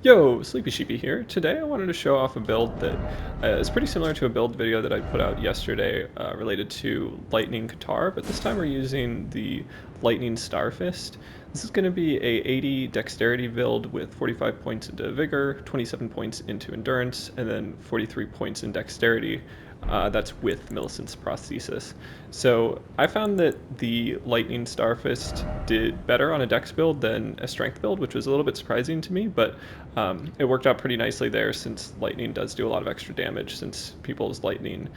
Yo, Sleepy Sheepy here. Today I wanted to show off a build that is pretty similar to a build video that I put out yesterday related to Lightning Guitar, but this time we're using the Lightning Starfist. This is going to be a 80 Dexterity build with 45 points into Vigor, 27 points into Endurance, and then 43 points in Dexterity. That's with Millicent's Prosthesis. So I found that the Lightning Starfist did better on a Dex build than a Strength build, which was a little bit surprising to me, but it worked out pretty nicely there since Lightning does do a lot of extra damage, since people's Lightning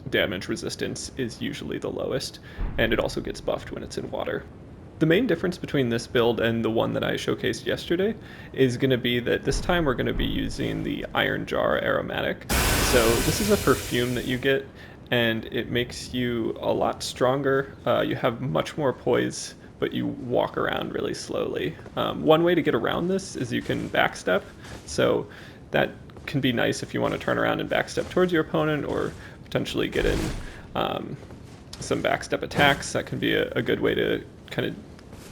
damage resistance is usually the lowest, and it also gets buffed when it's in water. The main difference between this build and the one that I showcased yesterday is going to be that this time we're going to be using the Ironjar Aromatic. So this is a perfume that you get, and it makes you a lot stronger. You have much more poise, but you walk around really slowly. One way to get around this is you can backstep, so that can be nice if you want to turn around and backstep towards your opponent, or potentially get in some backstep attacks. That can be a good way to kind of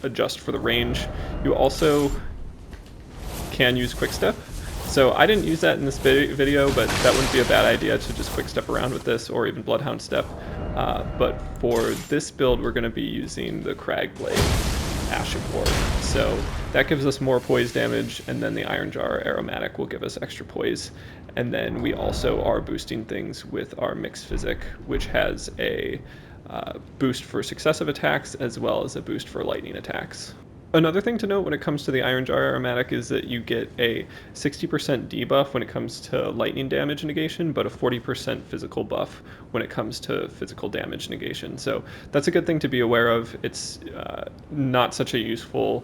adjust for the range. You also can use quick step. So I didn't use that in this video, but that wouldn't be a bad idea to just quick step around with this, or even Bloodhound step. But for this build, we're going to be using the CragBlade Ashen Ward. So that gives us more poise damage, and then the Ironjar Aromatic will give us extra poise. And then we also are boosting things with our Mixed Physic, which has a boost for successive attacks as well as a boost for lightning attacks. Another thing to note when it comes to the Ironjar Aromatic is that you get a 60% debuff when it comes to lightning damage negation, but a 40% physical buff when it comes to physical damage negation. So that's a good thing to be aware of. It's not such a useful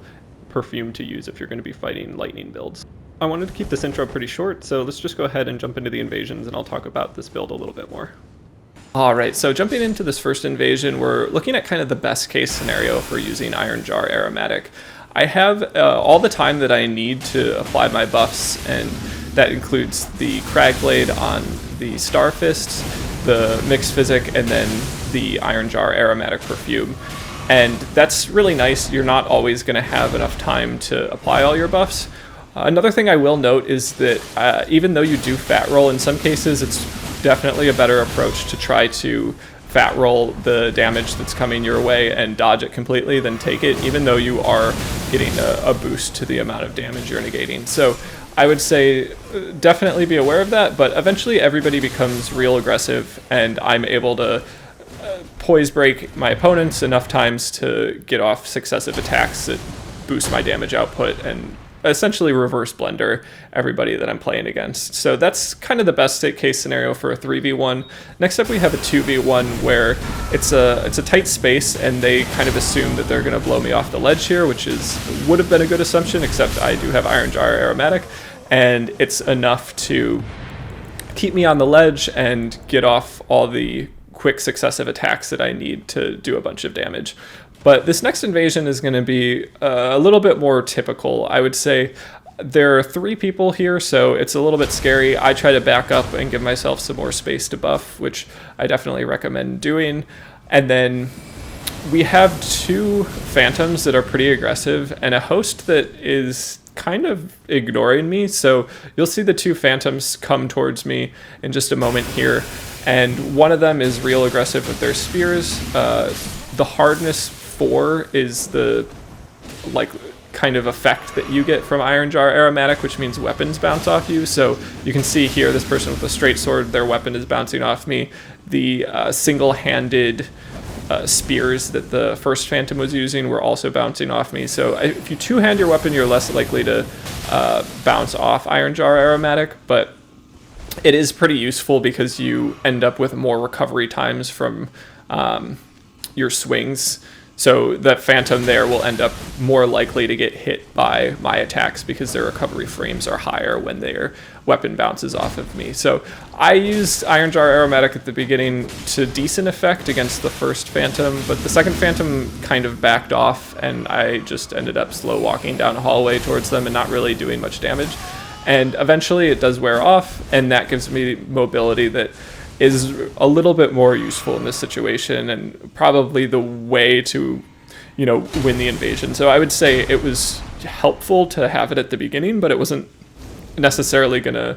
perfume to use if you're going to be fighting lightning builds. I wanted to keep this intro pretty short, so let's just go ahead and jump into the invasions, and I'll talk about this build a little bit more. Alright, so jumping into this first invasion, we're looking at kind of the best case scenario for using Ironjar Aromatic. I have all the time that I need to apply my buffs, and that includes the CragBlade on the Starfist, the Mixed Physic, and then the Ironjar Aromatic perfume. And that's really nice. You're not always going to have enough time to apply all your buffs. Another thing I will note is that even though you do fat roll, in some cases it's definitely a better approach to try to fat roll the damage that's coming your way and dodge it completely than take it, even though you are getting a boost to the amount of damage you're negating. So I would say definitely be aware of that, but eventually everybody becomes real aggressive, and I'm able to poise break my opponents enough times to get off successive attacks that boost my damage output and essentially reverse blender everybody that I'm playing against. So that's kind of the best case scenario for a 3v1. Next up we have a 2v1 where it's a tight space, and they kind of assume that they're going to blow me off the ledge here, which would have been a good assumption, except I do have Ironjar Aromatic, and it's enough to keep me on the ledge and get off all the quick successive attacks that I need to do a bunch of damage. But this next invasion is going to be a little bit more typical. I would say there are 3 people here, so it's a little bit scary. I try to back up and give myself some more space to buff, which I definitely recommend doing. And then we have 2 phantoms that are pretty aggressive, and a host that is kind of ignoring me. So you'll see the 2 phantoms come towards me in just a moment here, and one of them is real aggressive with their spears. The hardness 4 is the kind of effect that you get from Ironjar Aromatic, which means weapons bounce off you. So you can see here this person with a straight sword, their weapon is bouncing off me. The single-handed spears that the first phantom was using were also bouncing off me. So if you two-hand your weapon, you're less likely to bounce off Ironjar Aromatic, but it is pretty useful because you end up with more recovery times from your swings. So that phantom there will end up more likely to get hit by my attacks because their recovery frames are higher when their weapon bounces off of me. So I used Ironjar Aromatic at the beginning to decent effect against the first phantom, but the second phantom kind of backed off, and I just ended up slow walking down a hallway towards them and not really doing much damage. And eventually it does wear off, and that gives me mobility that is a little bit more useful in this situation, and probably the way to win the invasion. So I would say it was helpful to have it at the beginning, but it wasn't necessarily going to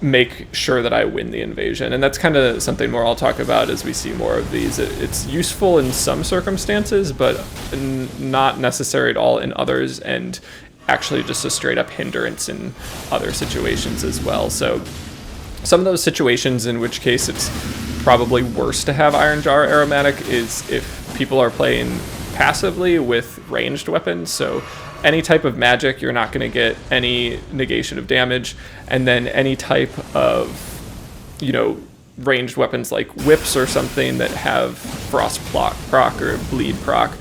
make sure that I win the invasion. And that's kind of something more I'll talk about as we see more of these. It's useful in some circumstances, but not necessary at all in others, and actually just a straight up hindrance in other situations as well. So some of those situations in which case it's probably worse to have Ironjar Aromatic is if people are playing passively with ranged weapons. So any type of magic, you're not going to get any negation of damage, and then any type of, ranged weapons like whips or something that have frost proc or bleed proc,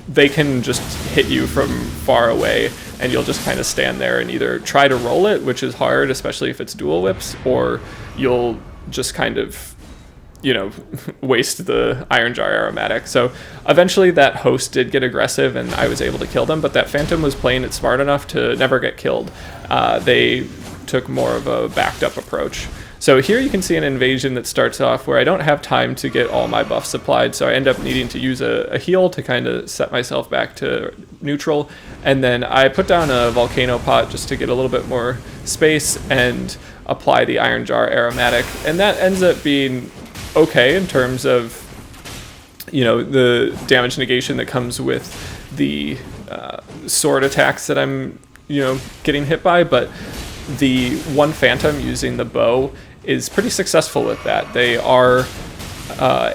they can just hit you from far away, and you'll just kind of stand there and either try to roll it, which is hard, especially if it's dual whips, or you'll just kind of waste the Ironjar Aromatic. So eventually that host did get aggressive and I was able to kill them, but that Phantom was playing it smart enough to never get killed. They took more of a backed up approach. So here you can see an invasion that starts off where I don't have time to get all my buffs applied, so I end up needing to use a heal to kind of set myself back to neutral, and then I put down a volcano pot just to get a little bit more space and apply the Ironjar Aromatic, and that ends up being okay in terms of the damage negation that comes with the sword attacks that I'm getting hit by, but the one Phantom using the bow is pretty successful with that. They are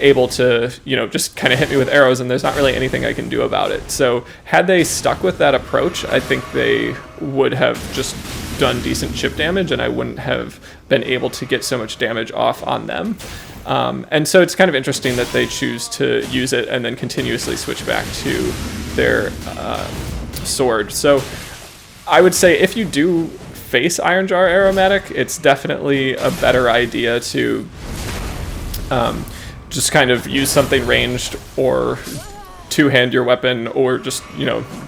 able to just kind of hit me with arrows, and there's not really anything I can do about it. So had they stuck with that approach, I think they would have just done decent chip damage, and I wouldn't have been able to get so much damage off on them. And so it's kind of interesting that they choose to use it and then continuously switch back to their sword. So I would say if you do face Ironjar Aromatic, it's definitely a better idea to just kind of use something ranged, or two-hand your weapon, or just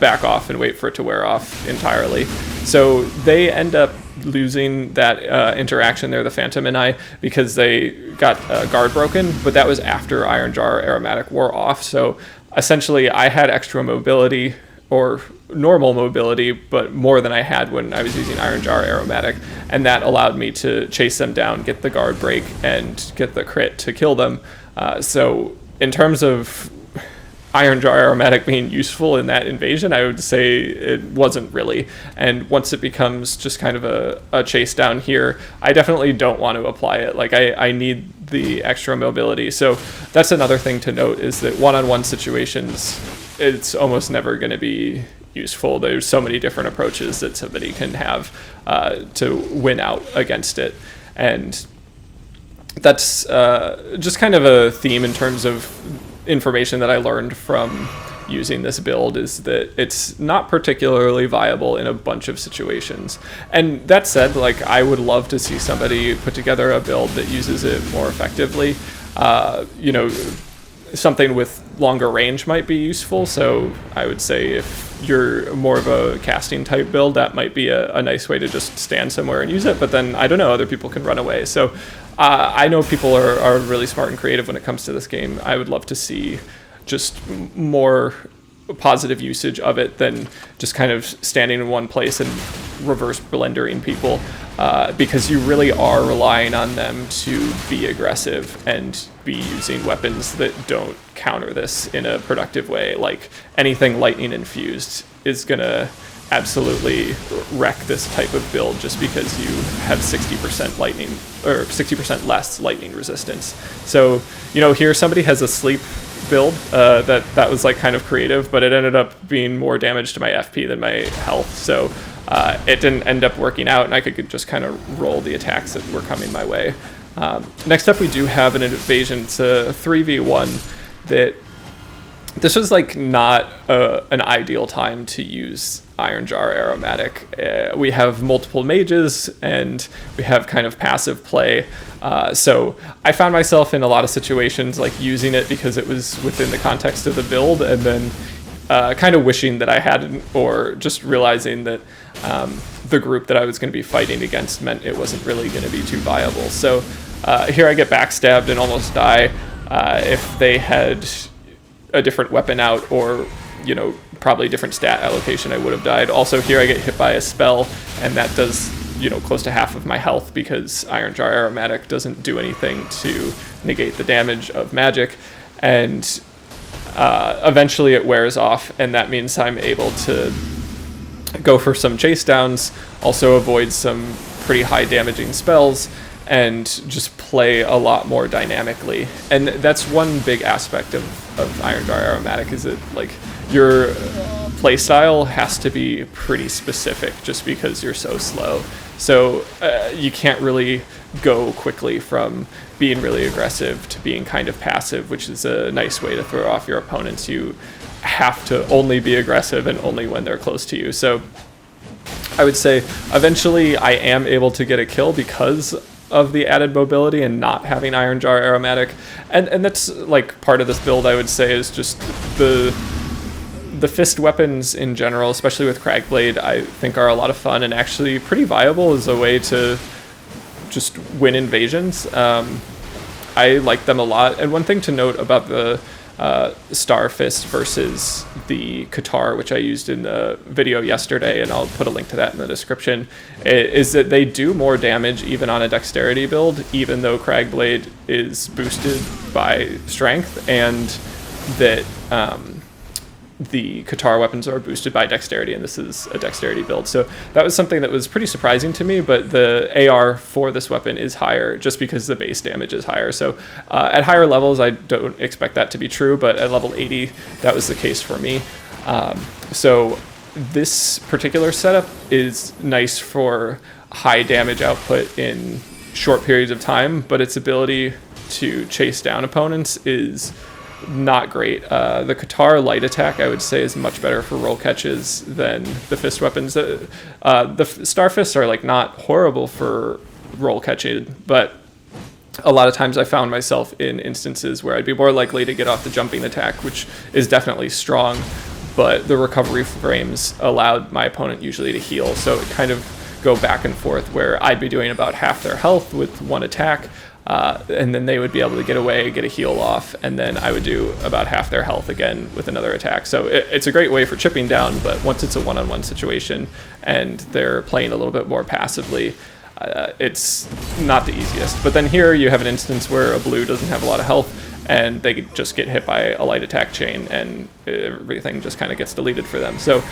back off and wait for it to wear off entirely. So they end up losing that interaction there, the Phantom and I, because they got guard broken, but that was after Ironjar Aromatic wore off. So essentially I had extra mobility, or normal mobility, but more than I had when I was using Ironjar Aromatic, and that allowed me to chase them down, get the guard break, and get the crit to kill them. So in terms of Ironjar Aromatic being useful in that invasion, I would say it wasn't really. And once it becomes just kind of a chase down here, I definitely don't want to apply it. Like I need the extra mobility. So that's another thing to note, is that one-on-one situations, it's almost never going to be useful. There's so many different approaches that somebody can have to win out against it. And that's just kind of a theme in terms of information that I learned from using this build, is that it's not particularly viable in a bunch of situations. And that said, like, I would love to see somebody put together a build that uses it more effectively. Something with longer range might be useful. So I would say if you're more of a casting type build, that might be a nice way to just stand somewhere and use it. But then, I don't know, other people can run away. So I know people are really smart and creative when it comes to this game. I would love to see just more positive usage of it than just kind of standing in one place and reverse blendering people, because you really are relying on them to be aggressive and be using weapons that don't counter this in a productive way. Like anything lightning infused is gonna absolutely wreck this type of build just because you have 60% lightning, or 60% less lightning resistance. So here somebody has a sleep build that was like kind of creative, but it ended up being more damage to my FP than my health. So it didn't end up working out, and I could just kind of roll the attacks that were coming my way. Next up, we do have an invasion. It's a 3v1 that this was like not an ideal time to use Ironjar Aromatic. We have multiple mages and we have kind of passive play. So I found myself in a lot of situations like using it because it was within the context of the build, and then kind of wishing that I hadn't, or just realizing that the group that I was going to be fighting against meant it wasn't really going to be too viable. So here I get backstabbed and almost die. If they had a different weapon out, or you know, probably different stat allocation, I would have died. Also here I get hit by a spell, and that does, you know, close to half of my health because Ironjar Aromatic doesn't do anything to negate the damage of magic. And eventually it wears off, and that means I'm able to go for some chase downs, also avoid some pretty high damaging spells, and just play a lot more dynamically. And that's one big aspect of Ironjar Aromatic, is that like your playstyle has to be pretty specific just because you're so slow. So you can't really go quickly from being really aggressive to being kind of passive, which is a nice way to throw off your opponents. You have to only be aggressive and only when they're close to you. So I would say eventually I am able to get a kill because of the added mobility and not having Ironjar Aromatic. And that's like part of this build, I would say, is just the fist weapons in general, especially with CragBlade, I think are a lot of fun and actually pretty viable as a way to just win invasions. I like them a lot. And one thing to note about the Star Fist versus the Katar, which I used in the video yesterday, and I'll put a link to that in the description, is that they do more damage even on a Dexterity build, even though CragBlade is boosted by Strength, and that the Katar weapons are boosted by Dexterity, and this is a Dexterity build. So that was something that was pretty surprising to me, but the AR for this weapon is higher just because the base damage is higher. So at higher levels, I don't expect that to be true, but at level 80, that was the case for me. So this particular setup is nice for high damage output in short periods of time, but its ability to chase down opponents is not great. The Katar light attack, I would say, is much better for roll catches than the fist weapons. The Star Fists are like not horrible for roll catching, but a lot of times I found myself in instances where I'd be more likely to get off the jumping attack, which is definitely strong, but the recovery frames allowed my opponent usually to heal, so it kind of go back and forth where I'd be doing about half their health with one attack, and then they would be able to get away, get a heal off, and then I would do about half their health again with another attack. So it's a great way for chipping down, but once it's a one-on-one situation and they're playing a little bit more passively, it's not the easiest. But then here you have an instance where a blue doesn't have a lot of health, and they just get hit by a light attack chain, and everything just kind of gets deleted for them. So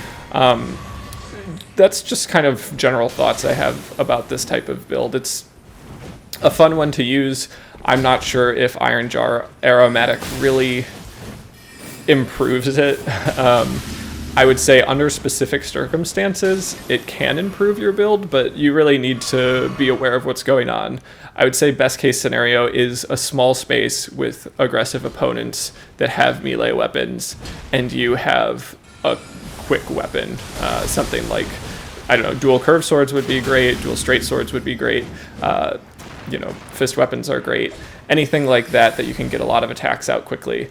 that's just kind of general thoughts I have about this type of build. It's a fun one to use. I'm not sure if Ironjar Aromatic really improves it. I would say under specific circumstances, it can improve your build, but you really need to be aware of what's going on. I would say best case scenario is a small space with aggressive opponents that have melee weapons, and you have a quick weapon. Something like, I don't know, dual curved swords would be great, dual straight swords would be great. You know, fist weapons are great. Anything like that that you can get a lot of attacks out quickly,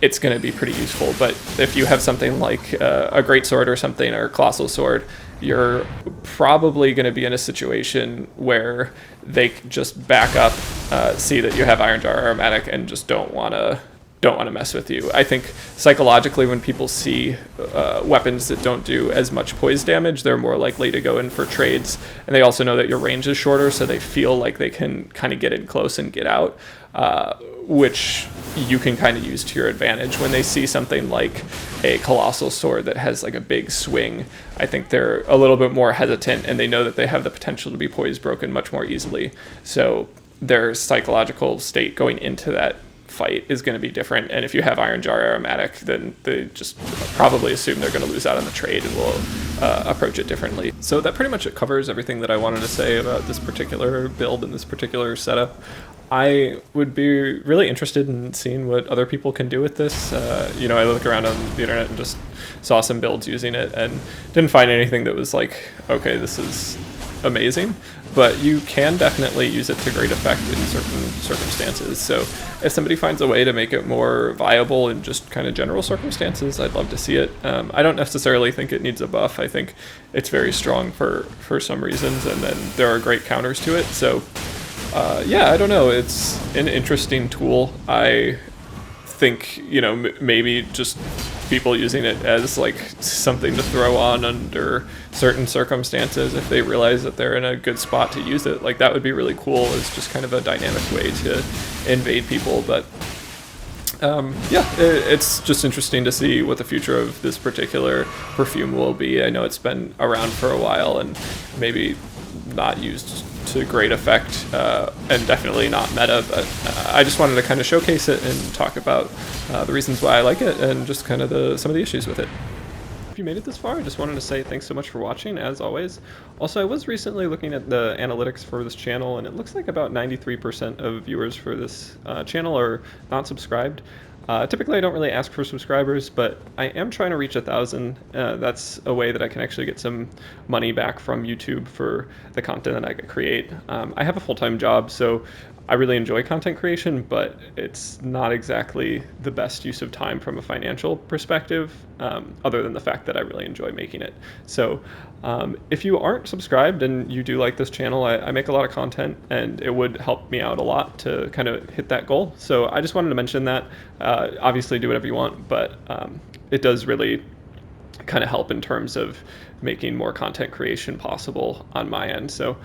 it's going to be pretty useful. But if you have something like a great sword or something, or a colossal sword, you're probably going to be in a situation where they just back up, see that you have Ironjar Aromatic, and just don't want to mess with you. I think psychologically, when people see weapons that don't do as much poise damage, they're more likely to go in for trades, and they also know that your range is shorter, so they feel like they can kind of get in close and get out, which you can kind of use to your advantage. When they see something like a colossal sword that has like a big swing, I think they're a little bit more hesitant, and they know that they have the potential to be poise broken much more easily. So their psychological state going into that fight is going to be different, and if you have Ironjar Aromatic, then they just probably assume they're going to lose out on the trade and will approach it differently. So that pretty much covers everything that I wanted to say about this particular build and this particular setup. I would be really interested in seeing what other people can do with this. You know, I looked around on the internet and just saw some builds using it and didn't find anything that was like, okay, this is amazing, but you can definitely use it to great effect in certain circumstances. So if somebody finds a way to make it more viable in just kind of general circumstances, I'd love to see it. I don't necessarily think it needs a buff. I think it's very strong for some reasons, and then there are great counters to it. So yeah, I don't know. It's an interesting tool. I think, you know, maybe just people using it as like something to throw on under certain circumstances if they realize that they're in a good spot to use it. Like that would be really cool as just kind of a dynamic way to invade people. But yeah, it's just interesting to see what the future of this particular perfume will be. I know it's been around for a while and maybe not used to great effect, and definitely not meta, but I just wanted to kind of showcase it and talk about the reasons why I like it and just kind of some of the issues with it. If you made it this far, I just wanted to say thanks so much for watching, as always. Also, I was recently looking at the analytics for this channel, and it looks like about 93% of viewers for this channel are not subscribed. Typically, I don't really ask for subscribers, but I am trying to reach 1,000. That's a way that I can actually get some money back from YouTube for the content that I create. I have a full-time job, so I really enjoy content creation, but it's not exactly the best use of time from a financial perspective, other than the fact that I really enjoy making it. So if you aren't subscribed and you do like this channel, I make a lot of content, and it would help me out a lot to kind of hit that goal. So I just wanted to mention that. Obviously do whatever you want, but it does really kind of help in terms of making more content creation possible on my end. So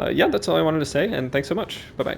yeah, that's all I wanted to say, and thanks so much. Bye-bye.